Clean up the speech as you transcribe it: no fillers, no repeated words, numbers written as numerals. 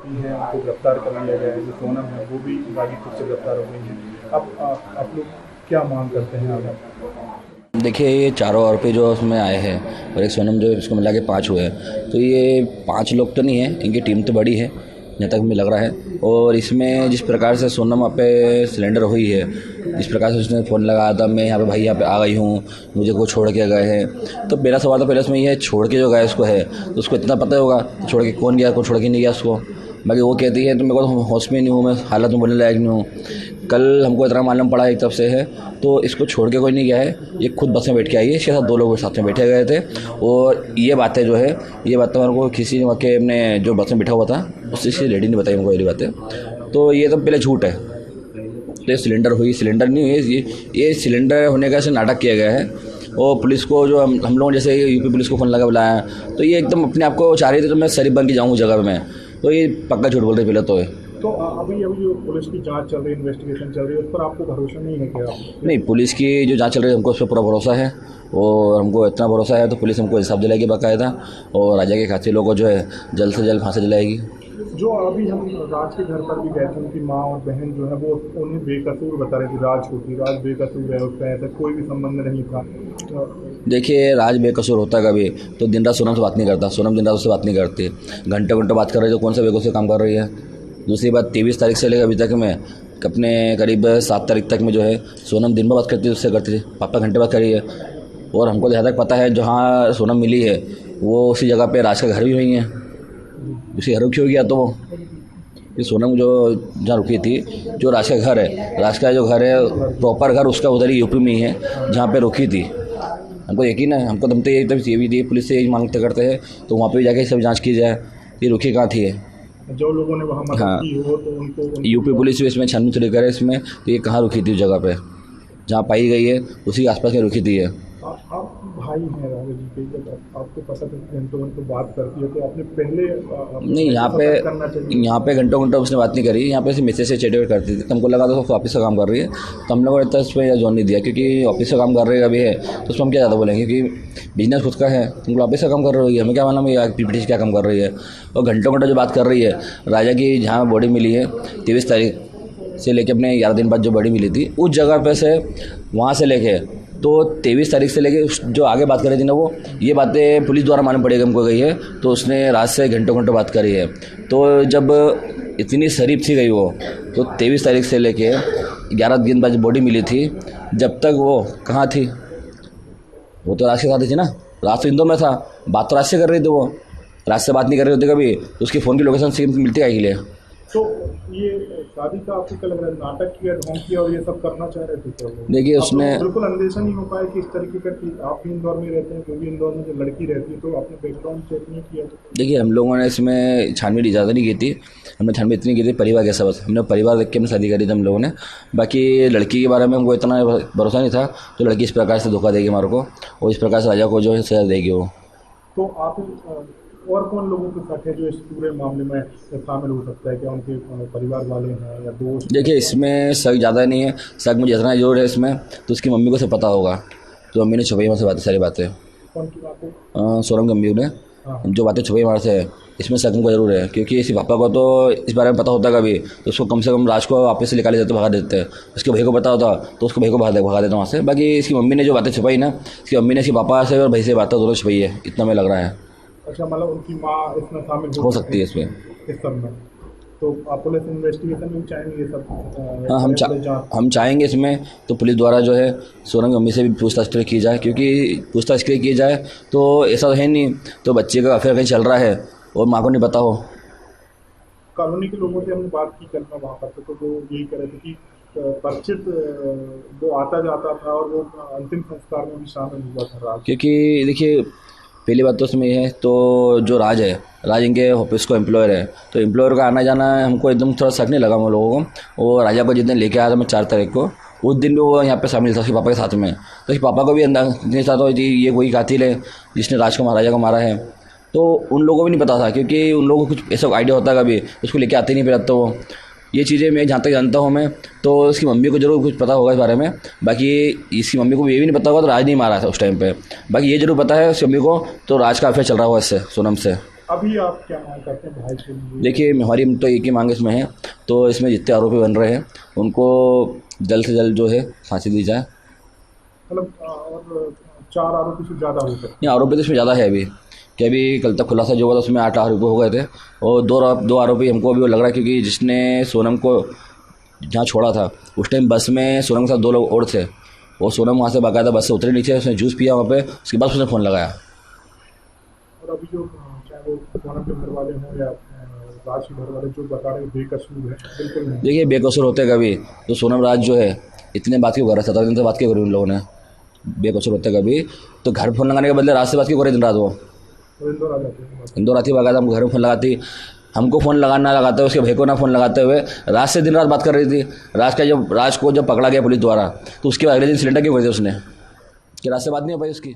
आरोपी हैं उनको गिरफ्तार कर लिया गया है, जो सोनम है वो भी गाजीपुर से गिरफ्तार हो गई है। अब आप लोग क्या मांग करते हैं आगे? देखिए, ये चारों आरोपी जो उसमें आए हैं और एक सोनम जो इसको मिला के 5 हुए हैं, तो ये 5 लोग तो नहीं है, इनकी टीम तो बड़ी है जहाँ तक मुझे लग रहा है। और इसमें जिस प्रकार से सोनम वहाँ पे सिलेंडर हुई है, जिस प्रकार से उसने फ़ोन लगाया था, मैं यहाँ पे भाई यहाँ पे आ गई हूँ, मुझे को छोड़ के गए हैं। तो मेरा सवाल तो पहले उसमें ये है, छोड़ के जो गया उसको है तो उसको इतना पता होगा छोड़ के कौन गया, कौन छोड़ के नहीं गया उसको। बाकी वो कहती है तो मेरे को तो होश में नहीं हूँ, मैं हालत में बोलने लायक नहीं हूँ। कल हमको इतना मालूम पड़ा एक तरफ से है, तो इसको छोड़ के कोई नहीं गया है, ये खुद बस में बैठ के आई है, इसके साथ 2 लोग साथ में बैठे गए थे। और ये बातें जो है, ये बातें मेरे को किसी ने के अपने जो बस में बैठा हुआ था उससे किसी लेडी ने बताई मेरे को ये बातें। तो ये तो पहले झूठ है। तो ये सिलेंडर हुई, सिलेंडर नहीं हुई, ये सिलेंडर होने का ऐसे नाटक किया गया है। और पुलिस को जो हम लोग जैसे यूपी पुलिस को फ़ोन लगा बुलाया, तो ये एकदम अपने आप को चाह रही थी तो मैं शरीफ बन के जाऊँ जगह पे मैं, तो ये पक्का झूठ बोल रहे पहले तो है। तो अभी जो पुलिस की जांच चल रही है, इन्वेस्टिगेशन चल रही है, उस पर आपको भरोसा नहीं है क्या? नहीं, पुलिस की जो जांच चल रही है हमको उस पर पूरा भरोसा है। और हमको इतना भरोसा है तो पुलिस हमको इंसाफ दिलाएगी बाकायदा, और राजा के खातिर लोगों को जो है जल्द से जल्द फांसी दिलाएगी। जो अभी हम राज के घर पर भी गए थे, उनकी माँ और बहन जो है वो उन्हें बेकसूर बता रही थी, राज होती, राज बेकसूर है, उसका ऐसा कोई भी संबंध नहीं था। तो देखिए, राज बेकसूर होता कभी तो दिन रात सोनम से बात नहीं करता, सोनम दिन रात उससे बात नहीं करती, घंटे घंटे बात कर रही है, तो कौन सा बेकसूर काम कर रही है। दूसरी बात, 23 तारीख से लेकर अभी तक में अपने करीब 7 तारीख तक में जो है सोनम दिन में बात करती थी, उससे करती थी, पापा घंटे बात करी है। और हमको जहाँ तक पता है जहाँ सोनम मिली है वो उसी जगह पे राज का घर भी हुई है, उसी घर रुकी होगी या तो वो, ये सोनम जो जहाँ रुकी थी, जो राज का घर है, राज का जो घर है प्रॉपर घर उसका उधर ही यूपी में ही है जहाँ पे रुकी थी। हमको यकीन है, हमको दमते यही तब ये भी दी, पुलिस से यही मांगते करते हैं तो वहाँ पे भी जाके सब जांच की जाए ये रुकी कहाँ थी। जो लोगों ने वहाँ मदद हाँ, की हो तो उनको यूपी पुलिस भी इसमें छानबीन चली करे इसमें, तो ये कहाँ रुकी थी उस जगह पे जहाँ पाई गई है, उसी आसपास में रुकी थी है। आप भाई हैं राघव जी के, जब आपको पता था कि घंटों घंटों बात करती है तो आपने पहले नहीं, करना चाहिए। यहाँ पे घंटों घंटों उसने बात नहीं करी, यहाँ पे सिर्फ मैसेज से चैट करती थी, तो हमको लगा तो ऑफिस का काम कर रही है, तो हम लोगों ने इतना इस पर जोन नहीं दिया, क्योंकि ऑफिस का काम कर रही है अभी है तो उसमें हम क्या ज़्यादा बोलेंगे, क्योंकि बिजनेस खुद का है, तुम लोग ऑफिस का काम कर रही है, हमें क्या मालूम है पीपीटी क्या काम कर रही है। और घंटों घंटों जो बात कर रही है, राजा की जहाँ बॉडी मिली है 23 तारीख से लेके अपने 11 दिन बाद जो बॉडी मिली थी उस जगह पे से, वहाँ से लेके तो 23 तारीख से लेके जो आगे बात कर रही थी ना, वो ये बातें पुलिस द्वारा मालूम पड़ेगी हमको गई है, तो उसने रात से घंटों घंटों बात करी है। तो जब इतनी शरीफ थी गई वो, तो 23 तारीख से लेके 11 दिन बाद बॉडी मिली थी, जब तक वो कहाँ थी, वो तो राज के साथ थी ना, राज तो इंदौर में था, बात तो राज से कर रही थी वो, राज से बात नहीं कर रही होती कभी तो उसकी फ़ोन की लोकेशन सेम मिलती है के लिए। तो ये शादी का आपको क्या लग रहा है, नाटक किया, ढोंग किया और ये सब करना चाह रहे थे क्या वो? देखिए आप उसने, लोगों को बिल्कुल अंदेशा नहीं हो पाया कि इस तरीके का, कि आप भी इंदौर में रहते हैं, क्योंकि इंदौर में जो लड़की रहती है, तो आपने बैकग्राउंड चेक नहीं किया? देखिए हम लोगों ने इसमें छानबीन इजाज़त नहीं की थी, हमने छानबीन इतनी की थी परिवार के सबक, हमने परिवार देख के हमने शादी करी थी हम लोगों ने। बाकी लड़की के बारे में हमको इतना भरोसा नहीं था, तो लड़की इस प्रकार से धोखा देगी हमारे को, और इस प्रकार से राजा को जो है सजा देगी वो। तो आप और कौन लोगों के साथ है जो इस पूरे मामले में शामिल हो सकता है? क्या उनके परिवार वाले हैं या दोस्त? देखिए इसमें शक ज़्यादा नहीं है, शक मुझे इतना जरूर है इसमें, तो उसकी मम्मी को से पता होगा, तो मम्मी ने छुपाई हमारे से बातें, सारी बातें। कौन की बात है? सोनम की मम्मी ने हाँ। जो बातें छुपाई हमारे से, इसमें शक मुझको जरूर है, क्योंकि इसी पापा को तो इस बारे में पता होता कभी तो उसको कम से कम राज को वापस से निकाले देते, भगा देते। उसके भाई को पता होता तो उसको भाई को भगा देता वहाँ से। बाकी इसकी मम्मी ने जो बातें छुपाई ना, इसकी मम्मी ने इसके पापा से और भाई से बातें दोनों छुपाई है, इतना मैं लग रहा है। अच्छा, मतलब उनकी माँ इसमें शामिल हो सकती है इसमें। इस सब में? तो आप पुलिस इन्वेस्टिगेशन में चाहेंगे ये सब? हाँ, हम चाहेंगे इसमें तो पुलिस द्वारा जो है सोनम की मम्मी से भी पूछताछ की जाए, क्योंकि पूछताछ की जाए तो ऐसा तो है नहीं तो बच्चे का अफेयर कहीं चल रहा है और माँ को नहीं पता हो। कॉलोनी के लोगों से हमने बात की कल मैं वहाँ पर, तो वो यही कह रहे थे कि परिचित वो आता जाता था और वो अंतिम संस्कार में भी शामिल हुआ था राज। क्योंकि देखिए पहली बात तो उसमें ये है, तो जो राज है, राज इनके ऑफिस को एम्प्लॉयर है, तो एम्प्लॉयर का आना जाना हमको एकदम थोड़ा शक नहीं लगा हम लोगों को। और राजा को जिस दिन लेके आया था मैं 4 तारीख को, उस दिन भी वो यहाँ पे शामिल था उसके पापा के साथ में, तो उसके पापा को भी अंदाजा नहीं था तो ये वही कातिल है जिसने राज को राजा को मारा है। तो उन लोगों को भी नहीं पता था, क्योंकि उन लोगों को कुछ ऐसा आइडिया होता कभी उसको लेके आते नहीं, फिर तो वो ये चीज़ें मैं जहाँ तक जानता हूँ मैं, तो इसकी मम्मी को ज़रूर कुछ पता होगा इस बारे में। बाकी इसकी मम्मी को ये भी नहीं पता होगा तो राज नहीं मारा था उस टाइम पे। बाकी ये ज़रूर पता है उसकी मम्मी को तो राज का अफेयर चल रहा हुआ इससे, सोनम से। अभी आप क्या मांग करते हैं भाई के लिए? देखिए हमारी तो एक ही मांग इसमें है, तो इसमें जितने आरोपी बन रहे हैं उनको जल्द से जल्द जो है फांसी दी जाए। मतलब और 4 आरोपी से ज़्यादा हो सकते ये आरोपी तो इसमें ज़्यादा है अभी, कि अभी कल तक खुलासा जो हुआ था उसमें 8 आरोपी हो गए थे, और दो आरोपी हमको अभी वो लग रहा है, क्योंकि जिसने सोनम को जहाँ छोड़ा था उस टाइम बस में सोनम के साथ 2 लोग और थे। वो सोनम वहाँ से बाकायदा बस से उतरे नीचे, उसने जूस पिया वहाँ पे, उसके बाद उसने फ़ोन लगाया। और अभी जो चाहे वो सोनम के घर वाले हों या राज के घर वाले जो बता रहे हैं बेकसूर है, बिल्कुल नहीं। देखिए बेकसूर होते कभी तो सोनम राज जो है इतने बात क्यों कर रहा है, 17 दिन से बात क्यों करी उन लोगों ने? बेकसूर होते कभी तो घर फ़ोन लगाने के बदले रात से बात क्यों करे दिन रात? वो तो इंदौर आ जाते हैं। इंदौर आती बाकायदा हमको घर में फ़ोन लगाती, हमको फ़ोन लगाना लगाते हुए उसके भाई को ना फ़ोन लगाते हुए रात से दिन रात बात कर रही थी। राज को जब पकड़ा गया पुलिस द्वारा तो उसके बाद अगले दिन सिलेंडर क्यों कर दिया उसने, कि रात से बात नहीं हो पाई उसकी?